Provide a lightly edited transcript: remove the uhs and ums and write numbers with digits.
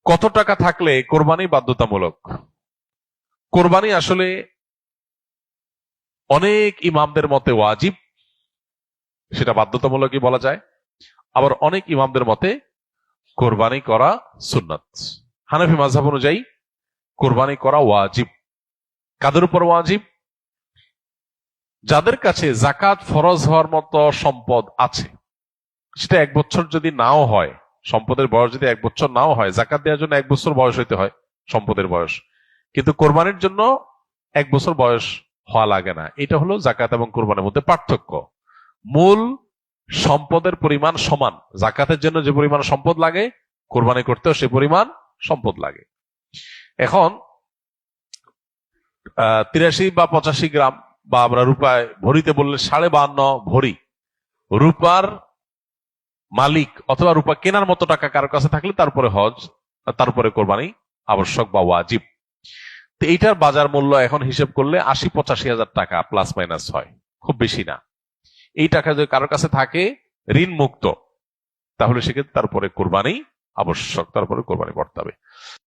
কত টাকা থাকলে কোরবানি বাধ্যতামূলক? কোরবানি আসলে অনেক ইমামদের মতে ওয়াজিব, সেটা বাধ্যতামূলকই বলা যায়। আবার অনেক ইমামদের মতে কোরবানি করা সুন্নাত। হানাফি মাযহাব অনুযায়ী কোরবানি করা ওয়াজিব। কাদের উপর ওয়াজিব? যাদের কাছে জাকাত ফরজ হওয়ার মতো সম্পদ আছে, সেটা 1 বছর যদি নাও হয়, সম্পদের বয়স যদি 1 বছর নাও হয়, জাকাত দেওয়ার জন্য 1 বছর বয়স হইতে হয় সম্পদের বয়স, কিন্তু কোরবানির জন্য 1 বছর বয়স হওয়া লাগে না। এটা হলো জাকাত এবং কোরবানির মধ্যে পার্থক্য। মূল সম্পদের পরিমাণ সমান। জাকাতের জন্য যে পরিমাণ সম্পদ লাগে, কোরবানি করতেও সে পরিমাণ সম্পদ লাগে। এখন 83 বা 85 গ্রাম, বা আমরা রূপায় ভরিতে বললে 52.5 ভরি রূপার মালিক অথবা রূপা কেনার মতো টাকা কারো কাছে থাকলে তারপরে হজ, তারপরে কোরবানি আবশ্যক বা ওয়াজিব। তো এইটার বাজার মূল্য এখন হিসেব করলে 80-85 হাজার টাকা প্লাস মাইনাস হয়, খুব বেশি না। এই টাকা যদি কারোর কাছে থাকে ঋণ মুক্ত, তাহলে সেক্ষেত্রে তারপরে কোরবানি আবশ্যক, তারপরে কোরবানি করতে হবে।